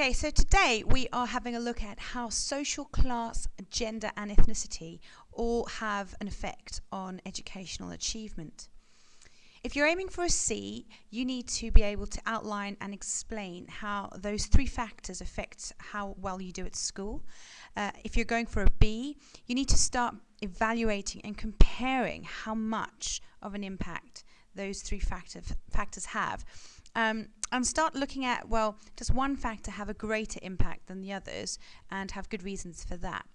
Okay, so today we are having a look at how social class, gender and ethnicity all have an effect on educational achievement. If you're aiming for a C, you need to be able to outline and explain how those three factors affect how well you do at school. If you're going for a B, you need to start evaluating and comparing how much of an impact those three factors have. And start looking at, well, does one factor have a greater impact than the others, and have good reasons for that.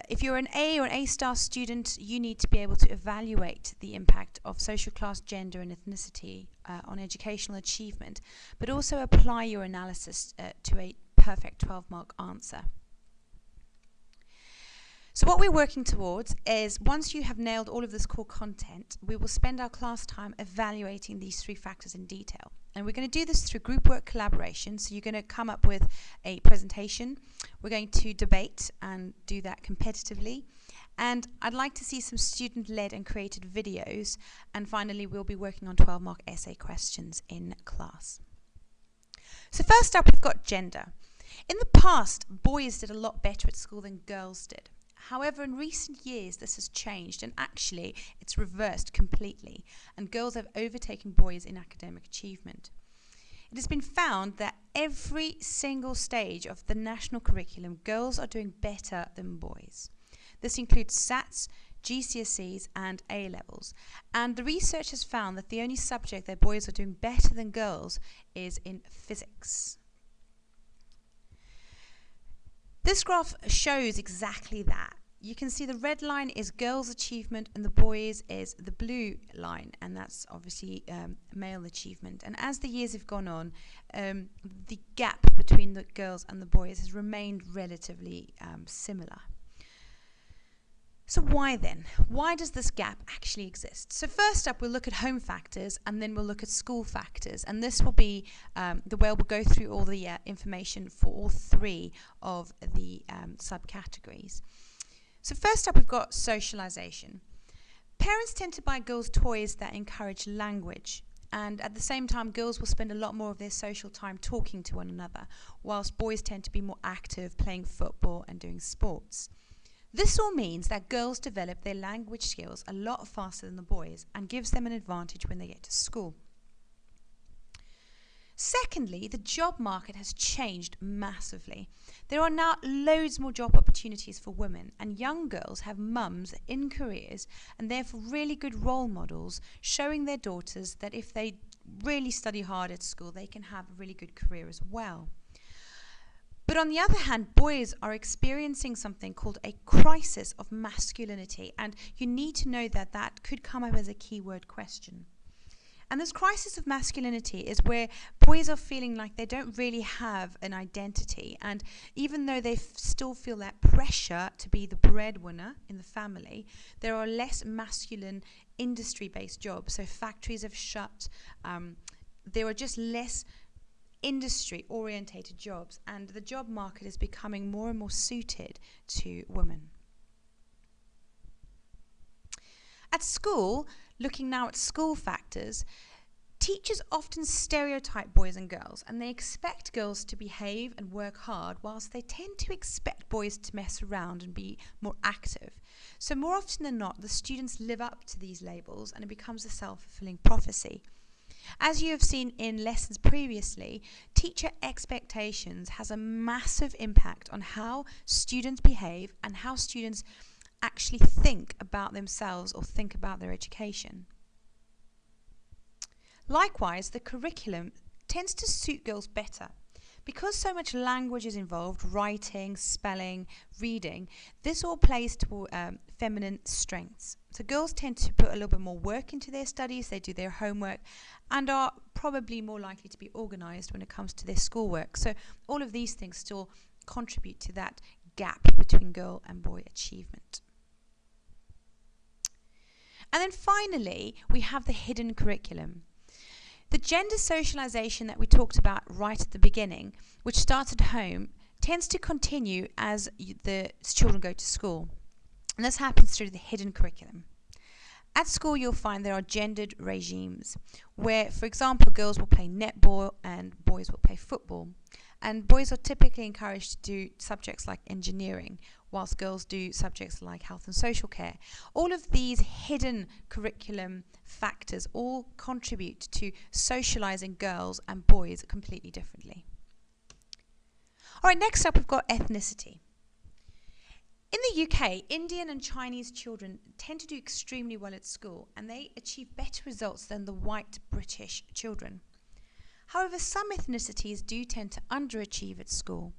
If you're an A or an A-star student, you need to be able to evaluate the impact of social class, gender and ethnicity on educational achievement, but also apply your analysis to a perfect 12-mark answer. So what we're working towards is, once you have nailed all of this core content, we will spend our class time evaluating these three factors in detail. And we're going to do this through group work collaboration. So you're going to come up with a presentation. We're going to debate and do that competitively. And I'd like to see some student-led and created videos. And finally, we'll be working on 12-mark essay questions in class. So first up, we've got gender. In the past, boys did a lot better at school than girls did. However, in recent years, this has changed, and actually it's reversed completely, and girls have overtaken boys in academic achievement. It has been found that every single stage of the national curriculum, girls are doing better than boys. This includes SATs, GCSEs and A-levels, and the research has found that the only subject that boys are doing better than girls is in physics. This graph shows exactly that. You can see the red line is girls' achievement and the boys is the blue line, and that's obviously male achievement. And as the years have gone on, the gap between the girls and the boys has remained relatively similar. So why then? Why does this gap actually exist? So first up, we'll look at home factors, and then we'll look at school factors. And this will be the way we'll go through all the information for all three of the subcategories. So first up, we've got socialization. Parents tend to buy girls toys that encourage language. And at the same time, girls will spend a lot more of their social time talking to one another, whilst boys tend to be more active, playing football and doing sports. This all means that girls develop their language skills a lot faster than the boys, and gives them an advantage when they get to school. Secondly, the job market has changed massively. There are now loads more job opportunities for women, and young girls have mums in careers and therefore really good role models, showing their daughters that if they really study hard at school, they can have a really good career as well. But on the other hand, boys are experiencing something called a crisis of masculinity, and you need to know that that could come up as a keyword question. And this crisis of masculinity is where boys are feeling like they don't really have an identity, and even though they still feel that pressure to be the breadwinner in the family, there are less masculine industry-based jobs. So factories have shut, there are just less industry-orientated jobs, and the job market is becoming more and more suited to women. At school, looking now at school factors, teachers often stereotype boys and girls, and they expect girls to behave and work hard, whilst they tend to expect boys to mess around and be more active. So more often than not, the students live up to these labels, and it becomes a self-fulfilling prophecy. As you have seen in lessons previously, teacher expectations has a massive impact on how students behave and how students actually think about themselves or think about their education. Likewise, the curriculum tends to suit girls better. Because so much language is involved, writing, spelling, reading, this all plays to feminine strengths. So girls tend to put a little bit more work into their studies, they do their homework, and are probably more likely to be organised when it comes to their schoolwork. So all of these things still contribute to that gap between girl and boy achievement. And then finally, we have the hidden curriculum. The gender socialization that we talked about right at the beginning, which starts at home, tends to continue as the children go to school. And this happens through the hidden curriculum. At school, you'll find there are gendered regimes where, for example, girls will play netball and boys will play football. And boys are typically encouraged to do subjects like engineering, whilst girls do subjects like health and social care. All of these hidden curriculum factors all contribute to socializing girls and boys completely differently. All right, next up we've got ethnicity. In the UK, Indian and Chinese children tend to do extremely well at school, and they achieve better results than the white British children. However, some ethnicities do tend to underachieve at school.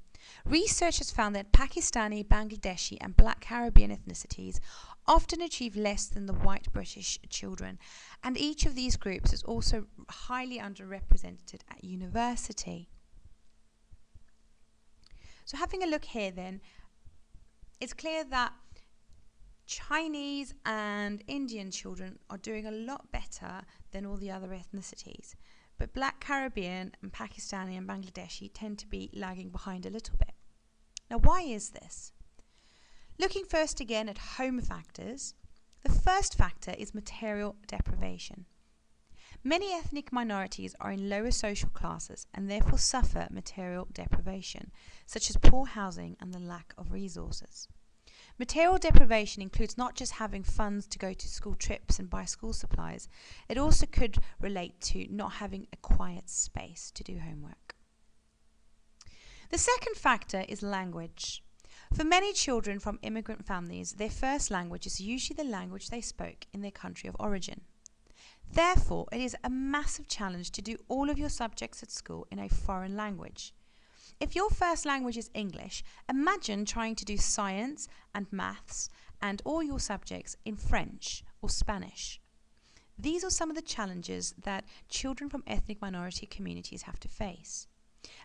Research has found that Pakistani, Bangladeshi and Black Caribbean ethnicities often achieve less than the white British children, and each of these groups is also highly underrepresented at university. So having a look here then, it's clear that Chinese and Indian children are doing a lot better than all the other ethnicities. But Black Caribbean and Pakistani and Bangladeshi tend to be lagging behind a little bit. Now, why is this? Looking first again at home factors, the first factor is material deprivation. Many ethnic minorities are in lower social classes and therefore suffer material deprivation, such as poor housing and the lack of resources. Material deprivation includes not just having funds to go to school trips and buy school supplies, it also could relate to not having a quiet space to do homework. The second factor is language. For many children from immigrant families, their first language is usually the language they spoke in their country of origin. Therefore, it is a massive challenge to do all of your subjects at school in a foreign language. If your first language is English, imagine trying to do science and maths and all your subjects in French or Spanish. These are some of the challenges that children from ethnic minority communities have to face.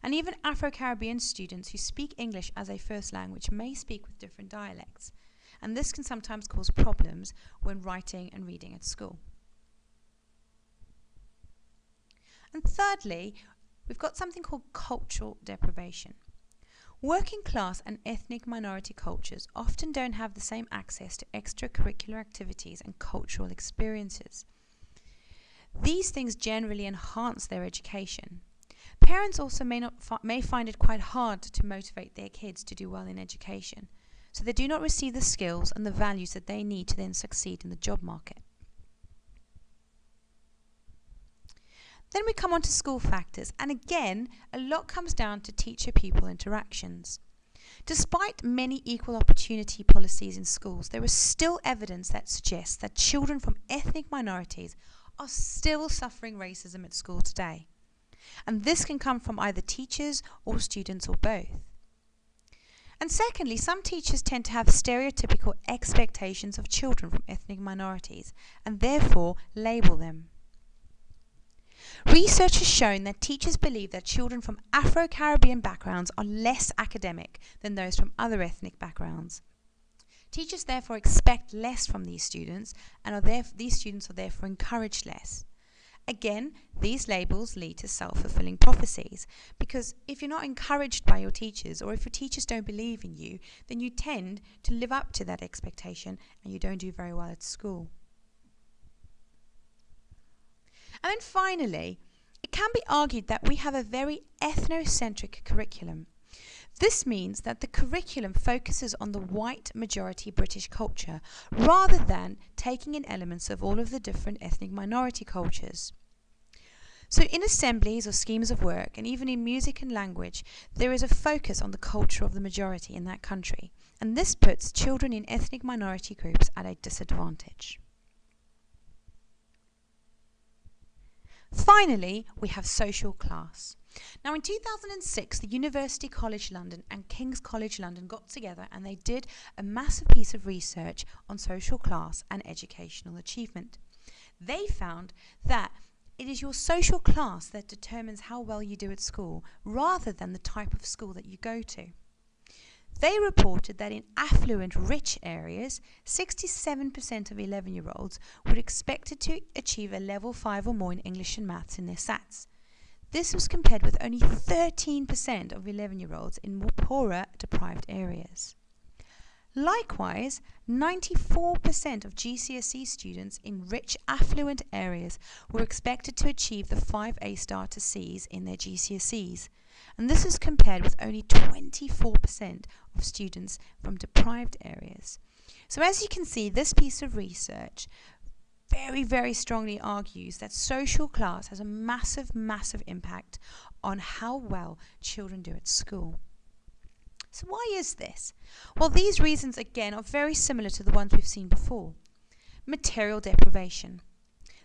And even Afro Caribbean students who speak English as a first language may speak with different dialects, and this can sometimes cause problems when writing and reading at school. And thirdly, we've got something called cultural deprivation. Working class and ethnic minority cultures often don't have the same access to extracurricular activities and cultural experiences. These things generally enhance their education. Parents also may find it quite hard to motivate their kids to do well in education, so they do not receive the skills and the values that they need to then succeed in the job market. Then we come on to school factors, and again, a lot comes down to teacher-pupil interactions. Despite many equal opportunity policies in schools, there is still evidence that suggests that children from ethnic minorities are still suffering racism at school today. And this can come from either teachers or students or both. And secondly, some teachers tend to have stereotypical expectations of children from ethnic minorities and therefore label them. Research has shown that teachers believe that children from Afro Caribbean backgrounds are less academic than those from other ethnic backgrounds. Teachers therefore expect less from these students, and these students are therefore encouraged less. Again, these labels lead to self-fulfilling prophecies, because if you're not encouraged by your teachers, or if your teachers don't believe in you, then you tend to live up to that expectation and you don't do very well at school. And then finally, it can be argued that we have a very ethnocentric curriculum. This means that the curriculum focuses on the white majority British culture rather than taking in elements of all of the different ethnic minority cultures. So in assemblies or schemes of work, and even in music and language, there is a focus on the culture of the majority in that country, and this puts children in ethnic minority groups at a disadvantage. Finally, we have social class. Now, in 2006, the University College London and King's College London got together and they did a massive piece of research on social class and educational achievement. They found that it is your social class that determines how well you do at school, rather than the type of school that you go to. They reported that in affluent, rich areas, 67% of 11-year-olds were expected to achieve a level 5 or more in English and maths in their SATs. This was compared with only 13% of 11-year-olds in more poorer, deprived areas. Likewise, 94% of GCSE students in rich, affluent areas were expected to achieve the 5 A star to Cs in their GCSEs. And this is compared with only 24% of students from deprived areas. So as you can see, this piece of research very, very strongly argues that social class has a massive, massive impact on how well children do at school. So why is this? Well, these reasons, again, are very similar to the ones we've seen before. Material deprivation.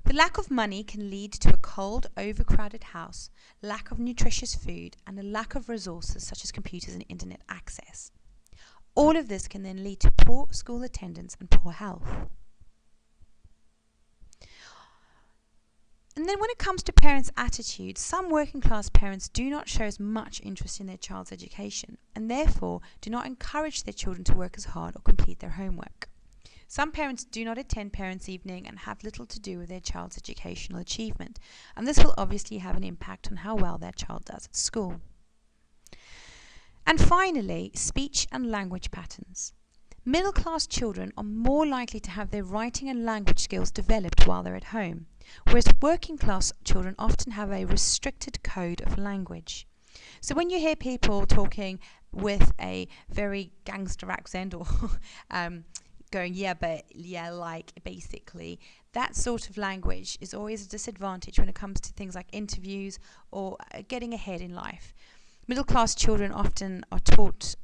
The lack of money can lead to a cold, overcrowded house, lack of nutritious food, and a lack of resources such as computers and internet access. All of this can then lead to poor school attendance and poor health. And then when it comes to parents' attitudes, some working class parents do not show as much interest in their child's education and therefore do not encourage their children to work as hard or complete their homework. Some parents do not attend parents' evening and have little to do with their child's educational achievement, and this will obviously have an impact on how well their child does at school. And finally, speech and language patterns. Middle-class children are more likely to have their writing and language skills developed while they're at home, whereas working-class children often have a restricted code of language. So when you hear people talking with a very gangster accent or going, yeah, but, yeah, like, basically, that sort of language is always a disadvantage when it comes to things like interviews or getting ahead in life. Middle-class children often are taught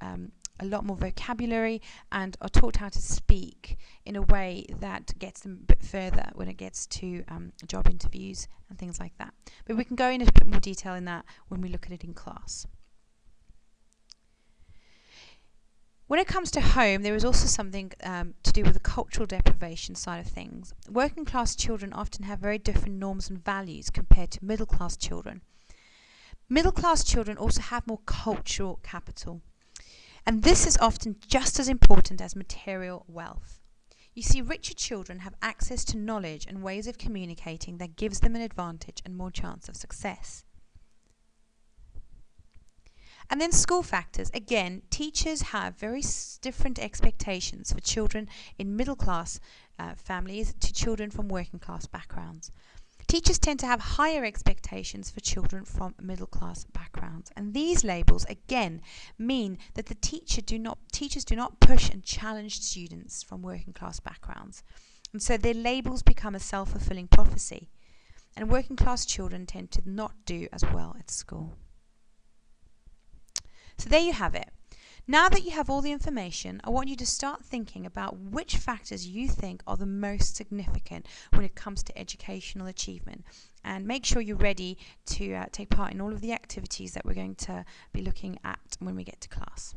a lot more vocabulary and are taught how to speak in a way that gets them a bit further when it gets to job interviews and things like that. But we can go into a bit more detail in that when we look at it in class. When it comes to home, there is also something to do with the cultural deprivation side of things. Working class children often have very different norms and values compared to middle class children. Middle class children also have more cultural capital. And this is often just as important as material wealth. You see, richer children have access to knowledge and ways of communicating that gives them an advantage and more chance of success. And then school factors. Again, teachers have very different expectations for children in middle class families to children from working class backgrounds. Teachers tend to have higher expectations for children from middle class backgrounds, and these labels again mean that the teachers do not push and challenge students from working class backgrounds, and so their labels become a self-fulfilling prophecy, and working class children tend to not do as well at school. So there you have it. Now that you have all the information, I want you to start thinking about which factors you think are the most significant when it comes to educational achievement, and make sure you're ready to take part in all of the activities that we're going to be looking at when we get to class.